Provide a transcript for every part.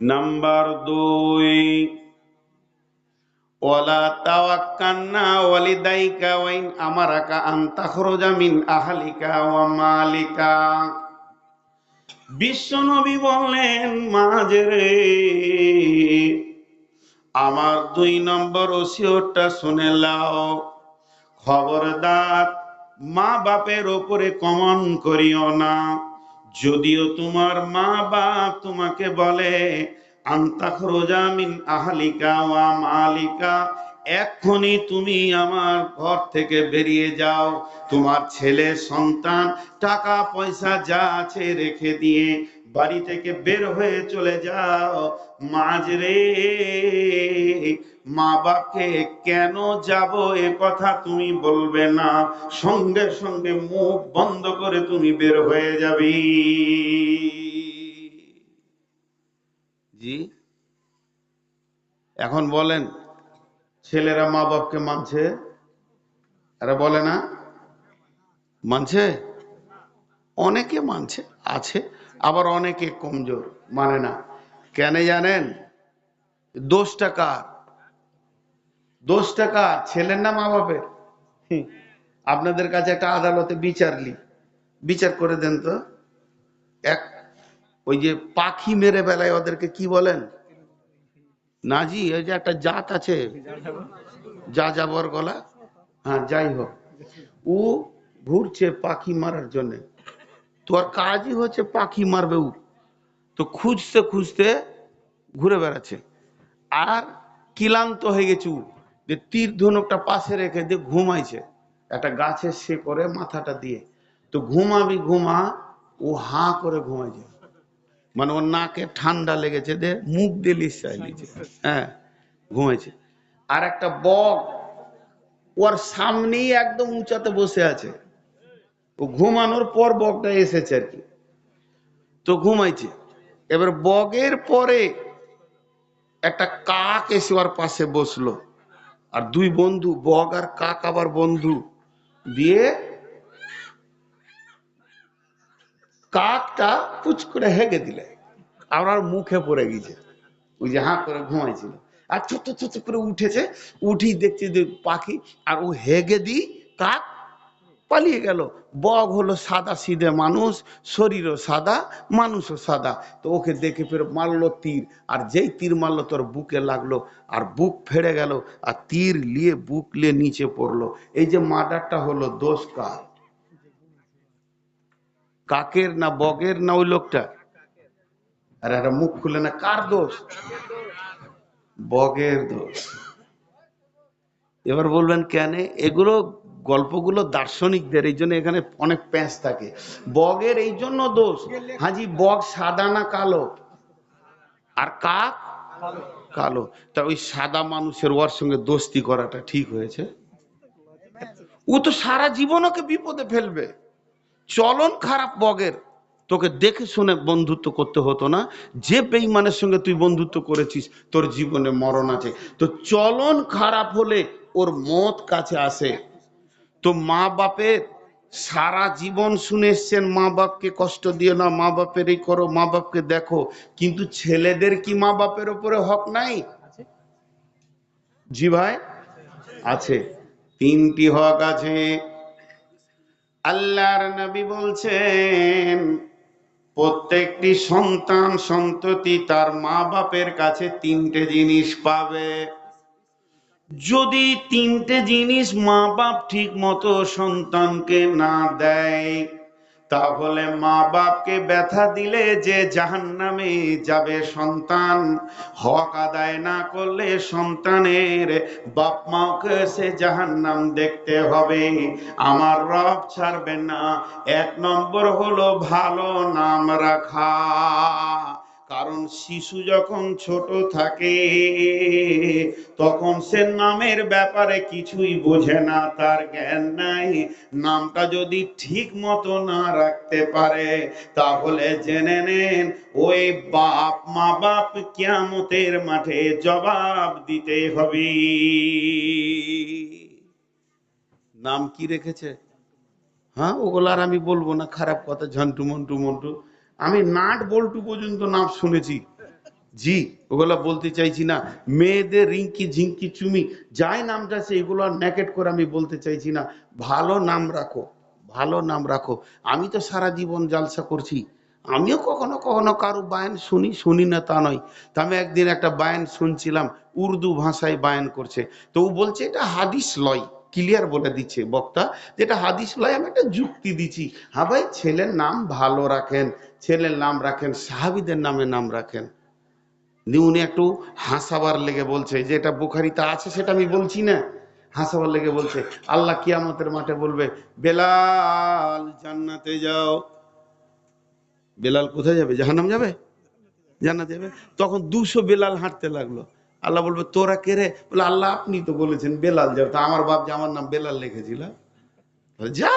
Number 2, ওয়ালা তাওয়াক্কালনা ওয়ালিদাইকা ওয়া in আমারাকা আন তাখরুজা মিন আহলিকা ওয়া মালিকা। বিশ্বনবী বললেন, মাঝরে আমার 2 নম্বর ওসিয়তটা শুনে লাও। খবরদার মা বাপের ওপরে কমন করিও না। যদিও তোমার মা বাপ তোমাকে বলে আনতাখরুজা মিন আহলিকা ওয়া মালিকা, এক্ষুনি তুমি আমার ঘর থেকে বেরিয়ে যাও, তোমার ছেলে সন্তান টাকা পয়সা যা আছে রেখে দিয়ে বাড়ি থেকে বের হয়ে চলে যাও। মাঝরে মা বাপকে কেন যাব এ কথা তুমি বলবে না, সঙ্গে সঙ্গে মুখ বন্ধ করে তুমি বের হয়ে যাবি। জি, এখন বলেন, ছেলেরা মা বাপকে মানছে? এরা বলে না মানছে? অনেকে মানছে আছে, আবার অনেকে কমজোর, মানে না। কেন জানেন? দোষটা কার? দোষটা কার? ছেলের না মা বাপের? আপনাদের কাছে একটা আদালতে বিচার করে দেন তো। এক ওই যে পাখি মেরে বেলায় ওদেরকে কি বলেন? নাজি, ওই যে একটা জাত আছে, যা যাবর গলা, হ্যাঁ যাই হোক, ও ঘুরছে পাখি মারার জন্য। তোর কাজই হচ্ছে পাখি মারবে ও, তো খুঁজতে খুঁজতে ঘুরে বেড়াচ্ছে। আর ক্লান্ত হয়ে গেছে ও, যে তীর ধনুকটা পাশে রেখে দিয়ে ঘুমাইছে একটা গাছের শেকড়ে মাথাটা দিয়ে। তো ঘুমাবি ঘুমা, ও হাঁ করে ঘুমাইছে, মানে ওর নাকে ঠান্ডা লেগেছে, দে মুখ দিয়ে লিসাই লিছে, হ্যাঁ ঘুমাইছে। আর একটা বক ওর সামনেই একদম উঁচাতে বসে আছে, ও ঘুমানোর পর বকটা এসেছে আর কি, তো ঘুমাইছে। এবার বগের পরে একটা কাক এসে ওর পাশে বসলো, আর 2 বন্ধু, বগ আর কাক আবার বন্ধু, দিয়ে কাকটা পুচ করে হেগে দিলে আর ওর মুখে পড়ে গেছে। ওই যে হাঁ করে ঘুমাইছিল, আর ছোট ছোট করে উঠেছে, উঠি দেখছে যে পাখি, আর ও হেগে দি কাক পালিয়ে গেল। বগ হলো সাদা সিধে মানুষ, শরীরও সাদা, মানুষও সাদা, তো ওকে দেখে ফের মারলো তীর, আর যেই তীর মারলো তোর বুকে লাগলো, আর বুক ফেড়ে গেল, আর তীর নিয়ে বুক নিয়ে নিচে পড়লো। এই যে মার্ডারটা হলো, দোষ কার? কাকের না বগের না ওই লোকটা? আর একটা মুখ খুলে না, কার দোষ? বগের দোষ। এবার বলবেন কেন? এগুলো গল্পগুলো দার্শনিকদের, এই জন্য এখানে অনেক প্যাঁচ থাকে। বগের এই জন্য দোষ, হাজি বগ সাদা না কালো? আর কাক কালো। তা ওই সাদা মানুষের ওর সঙ্গে দোস্তি করাটা ঠিক হয়েছে? ও তো সারা জীবন ওকে বিপদে ফেলবে। চলন খারাপ বগের, তোকে দেখে শুনে বন্ধুত্ব করতে হতো না। যে বেঈমানের সঙ্গে তুই বন্ধুত্ব করেছিস, তোর জীবনে মরণ আছে। তো চলন খারাপ হলে ওর মত কাছে আসে। তো মা বাপের সারা জীবন শুনে এসছেন, মা বাপকে কষ্ট দিও না, মা বাপের এই করো, মা বাপকে দেখো, কিন্তু ছেলেদের কি মা বাপের উপরে হক নাই? জি ভাই, আছে। 3টি হক আছে। আল্লাহর নবী বলছেন, প্রত্যেকটি সন্তান সন্ততি তার মা বাপের কাছে 3টে জিনিস পাবে। যদি 3টে জিনিস মা বাপ ঠিক মতো সন্তানকে না দেয়, তাহলে মা বাপকে ব্যথা দিলে যে জাহান্নামে যাবে সন্তান, হক আদায় না করলে সন্তানের বাপ মাকে সে জাহান্নাম দেখতে হবে। আমার রব ছাড়বে না। 1 নম্বর হলো ভালো নাম রাখা। কারণ শিশু যখন ছোট থাকে, তখন সে নামের ব্যাপারে কিছুই বোঝে না, তার জ্ঞান নাই। নামটা যদি ঠিক মতো না রাখতে পারে, তাহলে জেনে নেন ওই মা বাপ কিয়ামতের মাঠে জবাব দিতে হবে। নাম কি রেখেছে? হ্যাঁ, ওগুলো আর আমি বলবো না, খারাপ কথা, ঝন্টু মন্টু মন্টু। আমি নাট বল্টু পর্যন্ত নাম শুনেছি, জি, ওগুলো বলতে চাইছি না। মেয়েদের রিঙ্কি ঝিঙ্কি চুমি যাই নামটা আছে এগুলো নেকেট করে আমি বলতে চাইছি না। ভালো নাম রাখো, ভালো নাম রাখো। আমি তো সারা জীবন জালসা করছি, আমিও কখনো কখনো কারো বায়ান শুনি, শুনি না তা নয়। তা আমি একদিন একটা বায়ান শুনছিলাম, উর্দু ভাষায় বায়ান করছে। তো ও বলছে এটা হাদিস লয়, ক্লিয়ার বলে দিচ্ছে বক্তা, যেটা হাদিস লয়। আমি একটা যুক্তি দিচ্ছি, হ্যাঁ ভাই, ছেলের নাম ভালো রাখেন, ছেলের নাম রাখেন, সাহাবীদের নামে নাম রাখেন। উনি একটু হাসাবার লেগে বলছে, যেটা বুখারিতে আছে সেটা আমি বলছি না, হাসাবার লেগে বলছে আল্লাহ কিয়ামতের মাঠে বলবে, বেলাল জান্নাতে যাও। বেলাল কোথায় যাবে? জাহান্নাম যাবে? জান্নাতে যাবে। তখন 200 বেলাল হাঁটতে লাগলো। আল্লাহ বলবে তোরা কে রে? বলে আল্লাহ আপনি তো বলেছেন বেলাল যাও। তা আমার বাপ যে আমার নাম বেলাল লিখেছিল। যা,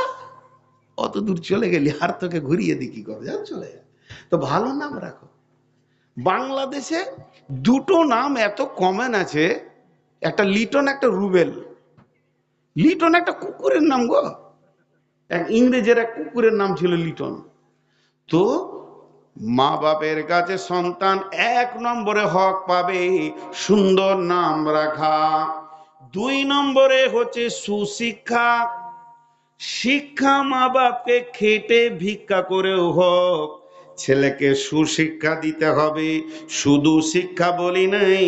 অত দূর চলে গেলি, আর তোকে ঘুরিয়ে দি কি করে, যা চলে যা। তো ভালো নাম রাখো। বাংলাদেশে দুটো নাম এত কমন আছে, একটা লিটন, একটা রুবেল। লিটন একটা কুকুরের নাম গো, এক ইংরেজের এক কুকুরের নাম ছিল লিটন। তো মা বাপের কাছে সন্তান 1 নম্বরে হক পাবে সুন্দর নাম রাখা। 2 নম্বরে হচ্ছে সুশিক্ষা। শিক্ষা মা বাপকে খেটে ভিক্ষা করেও হোক ছেলেকে সুশিক্ষা দিতে হবে। শুধু শিক্ষা বলি নাই,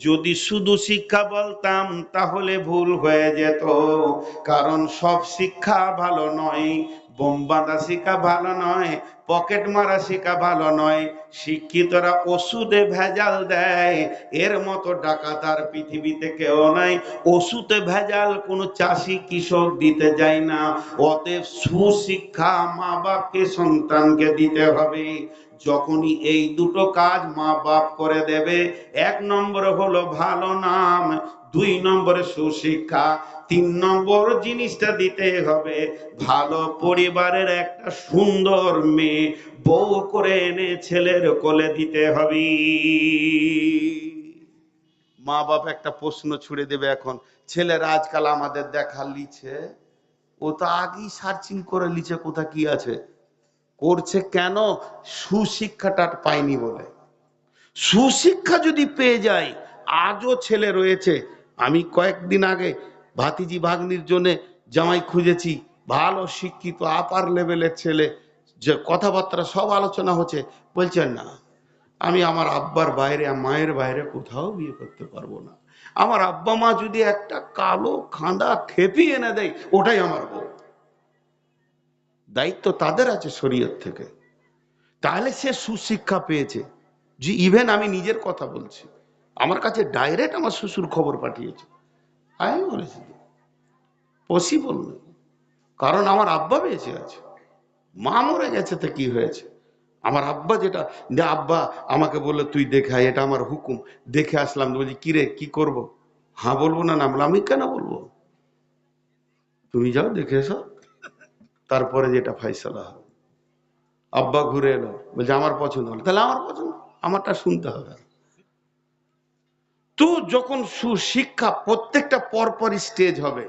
যদি শুধু শিক্ষা বলতাম তাহলে ভুল হয়ে যেত। কারণ সব শিক্ষা ভালো নয়, বোম বাঁধা শিক্ষা ভালো নয়, পকেট মারা শিক্ষা ভালো নয়। শিক্ষিতরা ওষুধে ভেজাল দেয়, এর মতো ডাকাত আর পৃথিবীতে কেউ নাই। ওষুধে ভেজাল কোনো চাষি কৃষক দিতে যায় না। অতএব সুশিক্ষা মা বাপকে সন্তানকে দিতে হবে। যখনই এই দুটো কাজ মা বাপ করে দেবে, 1 নম্বরে হলো ভালো নাম, 2 নম্বরে সুশিক্ষা, 3 নম্বর জিনিসটা দিতে হবে ভালো পরিবারের একটা সুন্দর মেয়ে বউ করে এনে ছেলের কোলে দিতে হবে। মা বাপ একটা প্রশ্ন ছুড়ে দেবে এখন, ছেলেরা আজকাল আমাদের দেখা লিছে, ও তো আগেই সার্চিং করে লিছে কোথা কি আছে। করছে কেন? সুশিক্ষাটা পায়নি বলে। সুশিক্ষা যদি পেয়ে যায়, আজও ছেলে রয়েছে। আমি কয়েকদিন আগে ভাতিজি ভাগ্নির জন্য জামাই খুঁজেছি, ভালো শিক্ষিত আপার লেভেলের ছেলে, যে কথাবার্তা সব আলোচনা হচ্ছে। বলছেন না, আমি আমার আব্বার বাইরে, মায়ের বাইরে কোথাও বিয়ে করতে পারবো না। আমার আব্বা মা যদি একটা কালো খাঁদা খেপি এনে দেয়, ওটাই আমার বউ। দায়িত্ব তাদের আছে শরীয়ত থেকে। তাহলে সে সুশিক্ষা পেয়েছে। যে ইভেন আমি নিজের কথা বলছি, আমার কাছে ডাইরেক্ট আমার শ্বশুর খবর পাঠিয়েছে। আমি বলেছি পসিবল নয়, কারণ আমার আব্বা বেঁচে আছে, মা মরে গেছে, তো কি হয়েছে। আমার আব্বা যেটা, যে আব্বা আমাকে বললো তুই দেখে আয়, এটা আমার হুকুম। দেখে আসলাম, বলছি কিরে কি করব? হ্যাঁ বলবো না, নামলাম, আমি কেন বলবো? তুমি যাও দেখে এসো, তারপরে যেটা ফাইসালা হবে। আব্বা ঘুরে এলো, বলছে আমার পছন্দ হলো, তাহলে আমার পছন্দ, আমারটা শুনতে হবে। তো যখন সুশিক্ষা, প্রত্যেকটা পরপর স্টেজ হবে,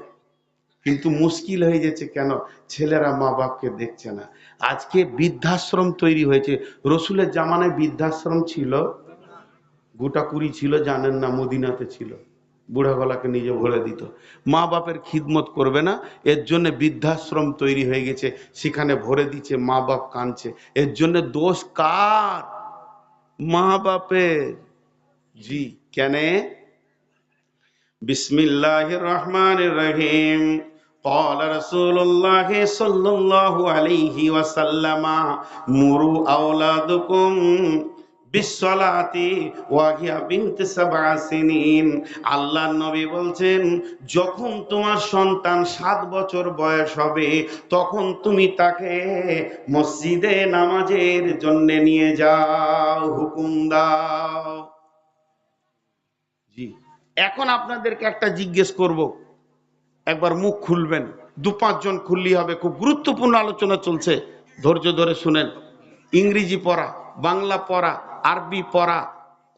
কিন্তু মুশকিল হয়ে যাচ্ছে কেন? ছেলেরা মা বাপকে দেখছে না। আজকে বৃদ্ধাশ্রম তৈরি হয়েছে। রসুলের জামানায় বৃদ্ধাশ্রম ছিল গোটা 20 ছিল, জানেন না? মদিনাতে ছিল, বুড়া গলাকে নিজে ভরে দিত। মা বাপের খিদমত করবে না, এর জন্য বৃদ্ধাশ্রম তৈরি হয়ে গেছে, সেখানে ভরে দিচ্ছে, মা বাপ কাঁদছে। এর জন্য দোষ কার? মা বাপের। জি, কেন? বিসমিল্লাহির রহমানির রহিম। قال رسول الله صلى الله عليه وسلم مروا أولادكم বিসসালাতি ওয়া হিয়া বিনতু সাবআ সিনিন। আল্লাহর নবী বলছেন, যখন তোমার সন্তান 7 বছর বয়স হবে, তখন তুমি তাকে মসজিদে নামাজের জন্য নিয়ে যাও, হুকুম দাও। জি, এখন আপনাদেরকে একটা জিজ্ঞেস করব, একবার মুখ খুলবেন, 2-5 জন খুললি হবে। খুব গুরুত্বপূর্ণ আলোচনা চলছে, ধৈর্য ধরে শুনেন। ইংরেজি পড়া, বাংলা পড়া, আরবি পড়া,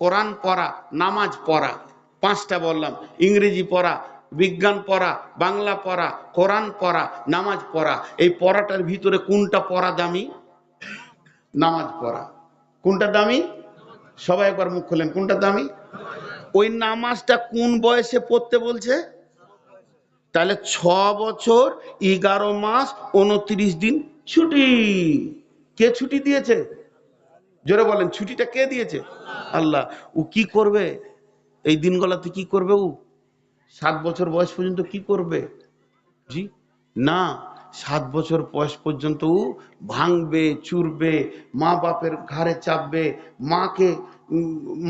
কোরআন পড়া, নামাজ পড়া, 5টা বললাম। ইংরেজি পড়া, বিজ্ঞান পড়া, বাংলা পড়া, কোরআন পড়া, নামাজ পড়া। এই পড়াটার ভিতরে কোনটা পড়া দামি? নামাজ পড়া। কোনটা দামি? সবাই একবার মুখ খোলেন, কোনটা দামি? ওই নামাজটা কোন বয়সে পড়তে বলছে? তাহলে 6 বছর 11 মাস 29 দিন ছুটি। কে ছুটি দিয়েছে? জোরে বলেন, ছুটিটা কে দিয়েছে? আল্লাহ। ও কি করবে এই দিনগুলোতে? কি করবে ও? 7 বছর বয়স পর্যন্ত কি করবে? জি না, 7 বছর বয়স পর্যন্ত ও ভাঙবে, চুরবে, মা বাপের ঘাড়ে চাপবে, মাকে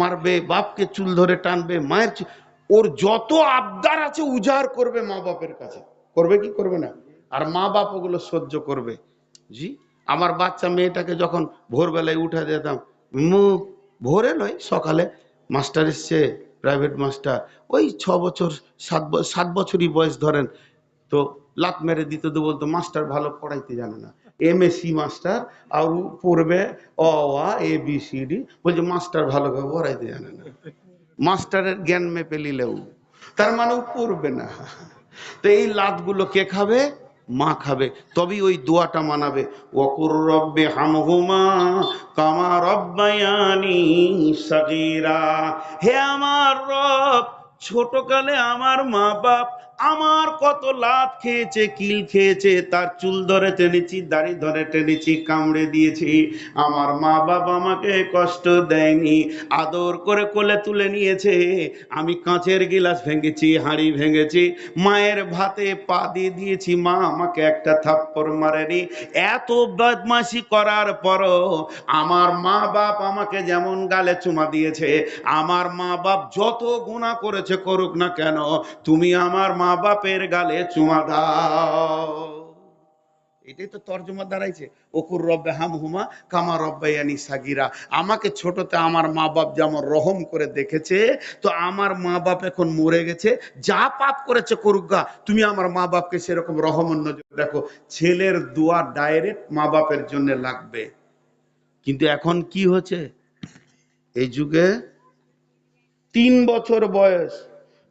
মারবে, বাপকে চুল ধরে টানবে, ওর যত আবদার আছে উজাড় করবে মা বাপের কাছে। করবে কি করবে না? আর মা বাপ ওগুলো সহ্য করবে। জি, আমার বাচ্চা মেয়েটাকে যখন ভোরবেলায় উঠে দিতাম, ভোরে নয় সকালে, মাস্টার এসছে, প্রাইভেট মাস্টার, ওই 6 বছর 7 বছরই বয়স ধরেন, তো লাত মেরে দিত, তো বলতো মাস্টার ভালো পড়াইতে জানে না, MSc মাস্টার, আর ও পড়বে অ আ ABCD, বলছে মাস্টার ভালো করে পড়াইতে জানে না। মাস্টারের জ্ঞান মেপে নিলেও তার মানে ও পড়বে না। তো এই লাতগুলো কে খাবে? মা খাবে। তবেই ওই দোয়াটা মানাবে, ওয়াকুর রব্বে হামহুমা কামা রব্বায়ানি সাগীরা। হে আমার রব, ছোটকালে আমার মা বাপ আমার কত লাত খেয়েছে, কিল খেয়েছে, তার চুল ধরে টেনেছি, দাড়ি ধরে টেনেছি, কামড়ে দিয়েছি। আমার মা বাপ আমাকে কষ্ট দেয়নি, আদর করে কোলে তুলে নিয়েছে। আমি কাঁচের গিলাস ভেঙেছি, হাঁড়ি ভেঙেছি, মায়ের ভাতে পা দিয়ে দিয়েছি, মা আমাকে একটা থাপ্পড় মারেনি। এত বদমাশি করার পরও আমার মা বাপ আমাকে যেমন গালে চুমা দিয়েছে, আমার মা বাপ যত গুনাহ করেছে করুক না কেন, তুমি আমার মা বাপের গালে চুমা দাও। এটাই তো তর্জমা দাঁড়াইছে, ওকুর রব্বে হামহুমা কামা রব্বায়ানি সাগীরা। আমাকে ছোটতে আমার মা বাপ যেমন রহম করে দেখেছে, তো আমার মা বাপ এখন মরে গেছে, যা পাপ করেছে করুক গা, তুমি আমার মা বাপকে সেরকম রহমন নজর দেখো। ছেলের দোয়া ডাইরেক্ট মা বাপের জন্য লাগবে। কিন্তু এখন কি হচ্ছে এই যুগে, 3 বছর বয়স,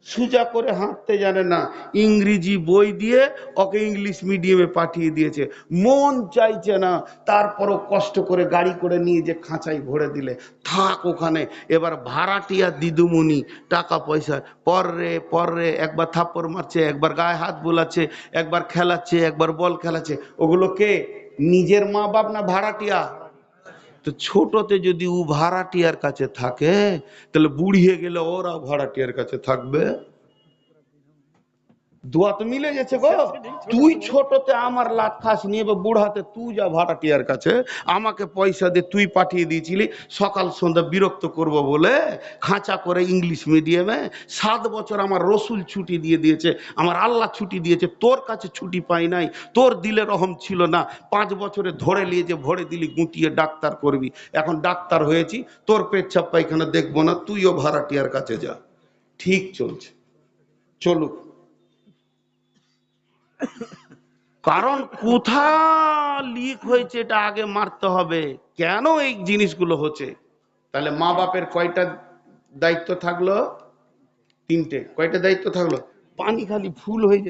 সোজা করে হাঁটতে জানে না, ইংরেজি বই দিয়ে ওকে ইংলিশ মিডিয়ামে পাঠিয়ে দিয়েছে, মন চাইছে না, তারপরও কষ্ট করে গাড়ি করে নিয়ে যে খাঁচাই ভরে দিলে থাক ওখানে। এবার ভাড়াটিয়া দিদুমণি টাকা পয়সা পর রে একবার থাপ্পড় মারছে, একবার গায়ে হাত বোলাচ্ছে, একবার খেলাচ্ছে, একবার বল খেলাচ্ছে। ওগুলো কে? নিজের মা বাপ না ভাড়াটিয়া? তো ছোটতে যদি ও ভাড়াটিয়ার কাছে থাকে, তাহলে বুড়িয়ে গেলে ওরা ভাড়াটিয়ার কাছে থাকবে। দোয়া তো মিলে গেছে গো। তুই ছোটতে আমার লাট খাস নিয়ে, বুড়াতে তুই যা ভাড়াটিয়ার কাছে, আমাকে পয়সা দিয়ে তুই পাঠিয়ে দিয়েছিলি সকাল সন্ধ্যা বিরক্ত করব বলে, খাঁচা করে ইংলিশ মিডিয়ামে। 7 বছর আমার রসুল ছুটি দিয়ে দিয়েছে, আমার আল্লাহ ছুটি দিয়েছে, তোর কাছে ছুটি পাই নাই, তোর দিলে রহম ছিল না। 5 বছরে ধরে নিয়ে যে ভরে দিলি, গুটিয়ে ডাক্তার করবি, এখন ডাক্তার হয়েছি, তোর পেচ্ছাপ পায়খানা দেখবো না, তুইও ভাড়াটিয়ার কাছে যা। ঠিক চলছে, চলুক। কারণ কোথা লিক হয়েছে এটা আগে মারতে হবে, কেন এই জিনিসগুলো হচ্ছে। তাহলে মা বাপের কয়টা দায়িত্ব থাকলো? 3টে। কয়টা দায়িত্ব থাকলো? পানি খালি ফুল হয়ে